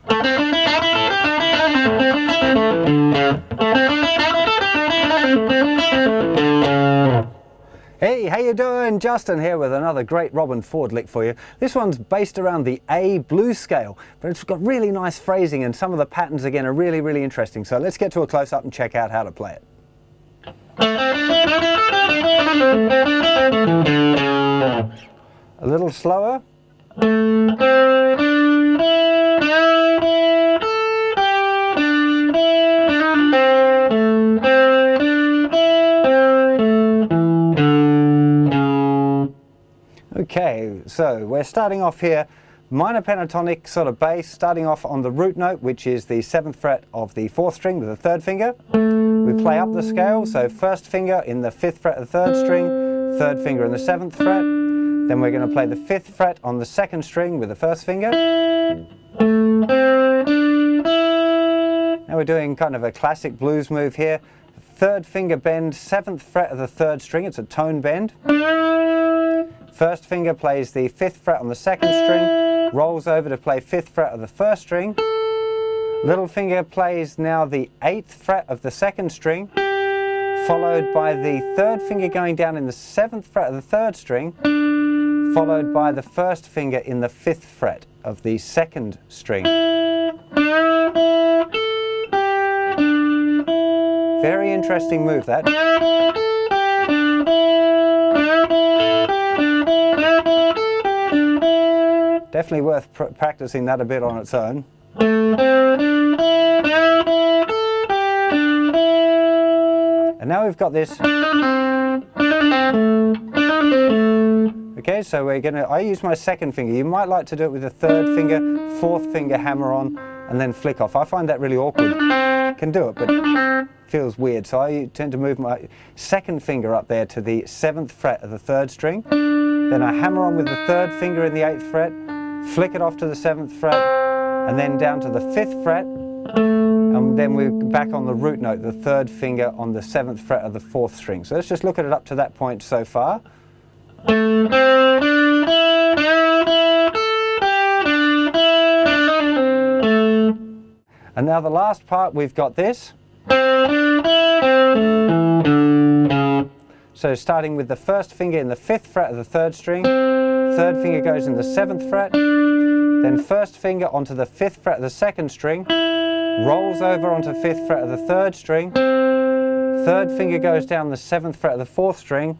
Hey, how you doing? Justin here with another great Robben Ford lick for you. This one's based around the A blues scale, but it's got really nice phrasing and some of the patterns again are really, really interesting. So let's get to a close-up and check out how to play it. A little slower. Okay, so we're starting off here, minor pentatonic sort of bass, starting off on the root note, which is the 7th fret of the 4th string with the 3rd finger. We play up the scale, so 1st finger in the 5th fret of the 3rd string, 3rd finger in the 7th fret. Then we're going to play the 5th fret on the 2nd string with the 1st finger. Now we're doing kind of a classic blues move here. 3rd finger bend, 7th fret of the 3rd string, it's a tone bend. 1st finger plays the 5th fret on the 2nd string, rolls over to play 5th fret of the 1st string. Little finger plays now the 8th fret of the 2nd string, followed by the 3rd finger going down in the 7th fret of the 3rd string, followed by the 1st finger in the 5th fret of the 2nd string. Very interesting move, that. Definitely worth practicing that a bit on its own. And now we've got this. Okay, so I use my 2nd finger. You might like to do it with the 3rd finger, 4th finger hammer on, and then flick off. I find that really awkward. Can do it, but feels weird. So I tend to move my 2nd finger up there to the 7th fret of the 3rd string. Then I hammer on with the 3rd finger in the 8th fret, flick it off to the 7th fret, and then down to the 5th fret, and then we're back on the root note, the 3rd finger on the 7th fret of the 4th string. So let's just look at it up to that point so far. And now the last part, we've got this. So starting with the 1st finger in the 5th fret of the 3rd string, 3rd finger goes in the 7th fret, then 1st finger onto the 5th fret of the 2nd string, rolls over onto 5th fret of the 3rd string, 3rd finger goes down the 7th fret of the 4th string,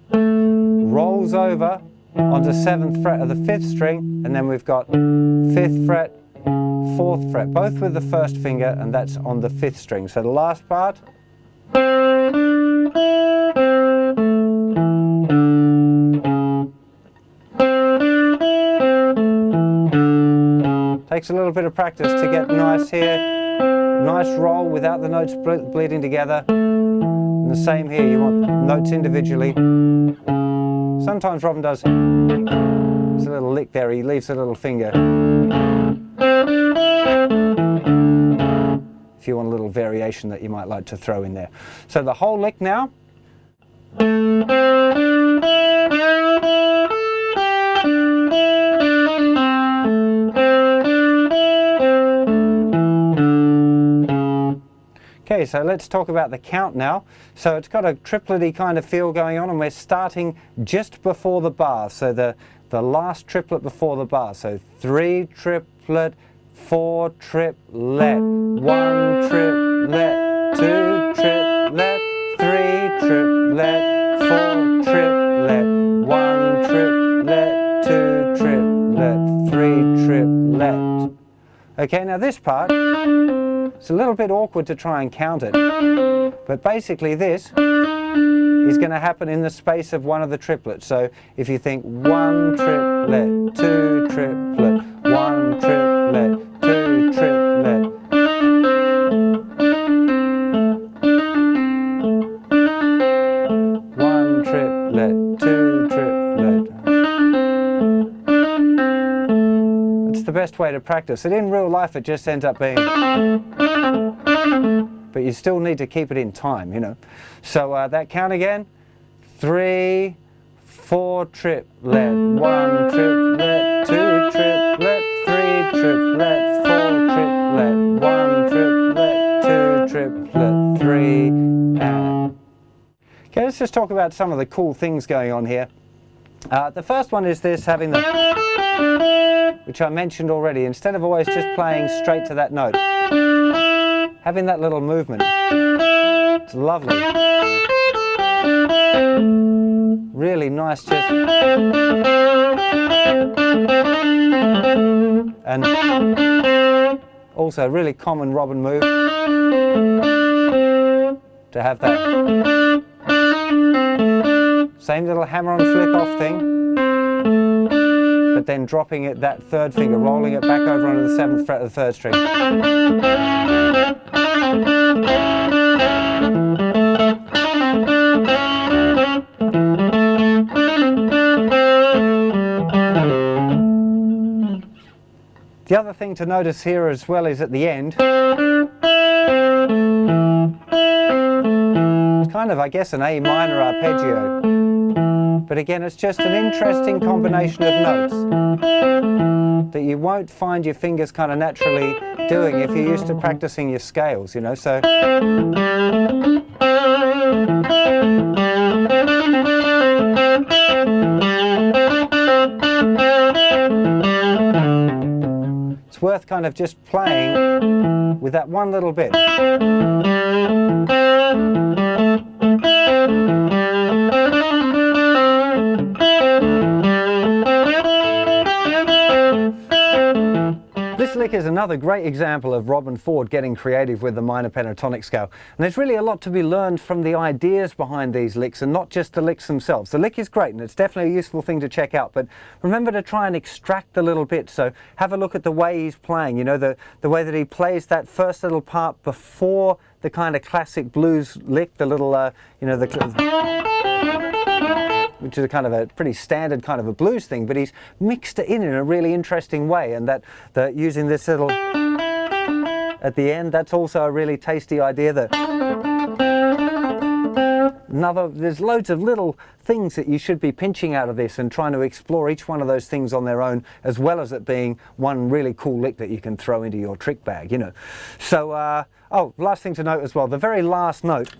rolls over onto 7th fret of the 5th string, and then we've got 5th fret, 4th fret, both with the 1st finger, and that's on the 5th string. So the last part. Takes a little bit of practice to get nice here, nice roll without the notes bleeding together. And the same here, you want notes individually. Sometimes Robben does a little lick there, he leaves a little finger. If you want a little variation that you might like to throw in there. So the whole lick now. Okay, so let's talk about the count now. So it's got a triplet-y kind of feel going on, and we're starting just before the bar. So the last triplet before the bar. So 3 triplet, 4 triplet, 1 triplet, 2 triplet, 3 triplet, 4 triplet, 1 triplet, 2 triplet, 3 triplet. Okay, now this part, it's a little bit awkward to try and count it, but basically this is going to happen in the space of one of the triplets. So if you think 1 triplet, 2 triplet, 1 triplet, 2 triplet. 1 triplet, 2 triplet. It's the best way to practice it. In real life it just ends up being, but you still need to keep it in time, you know. So that count again, 3, 4 triplet, 1 triplet, 2 triplet, 3 triplet, 4 triplet, just talk about some of the cool things going on here. The first one is this, having the, which I mentioned already, instead of always just playing straight to that note, having that little movement. It's lovely. Really nice, just, and also a really common Robben move to have that same little hammer on flick off thing, but then dropping it, that third finger, rolling it back over onto the 7th fret of the 3rd string. The other thing to notice here as well is at the end, it's kind of, I guess, an A minor arpeggio. But again, it's just an interesting combination of notes that you won't find your fingers kind of naturally doing if you're used to practicing your scales, you know, so. It's worth kind of just playing with that one little bit. This lick is another great example of Robben Ford getting creative with the minor pentatonic scale. And there's really a lot to be learned from the ideas behind these licks and not just the licks themselves. The lick is great and it's definitely a useful thing to check out, but remember to try and extract the little bit. So have a look at the way he's playing, you know, the way that he plays that first little part before the kind of classic blues lick, the little, you know, which is a kind of a pretty standard kind of a blues thing, but he's mixed it in a really interesting way, and that using this little at the end, that's also a really tasty idea. There's loads of little things that you should be pinching out of this and trying to explore each one of those things on their own, as well as it being one really cool lick that you can throw into your trick bag, you know. So, oh, last thing to note as well, the very last note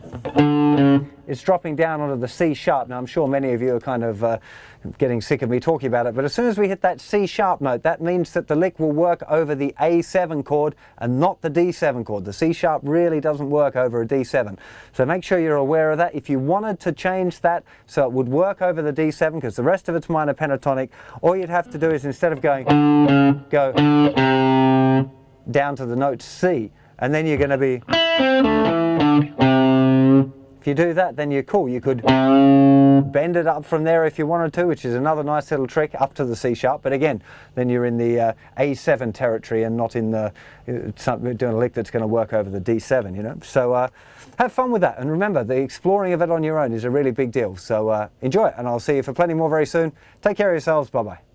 is dropping down onto the C sharp. Now, I'm sure many of you are kind of getting sick of me talking about it, but as soon as we hit that C sharp note, that means that the lick will work over the A7 chord and not the D7 chord. The C sharp really doesn't work over a D7. So make sure you're aware of that. If you wanted to change that so it would work over the D7, because the rest of it's minor pentatonic, all you'd have to do is, instead of go down to the note C, and then you're going to be, if you do that, then you're cool. You could bend it up from there if you wanted to, which is another nice little trick, up to the C sharp. But again, then you're in the A7 territory and not in the doing a lick that's going to work over the D7, you know. So have fun with that. And remember, the exploring of it on your own is a really big deal. So enjoy it, and I'll see you for plenty more very soon. Take care of yourselves. Bye-bye.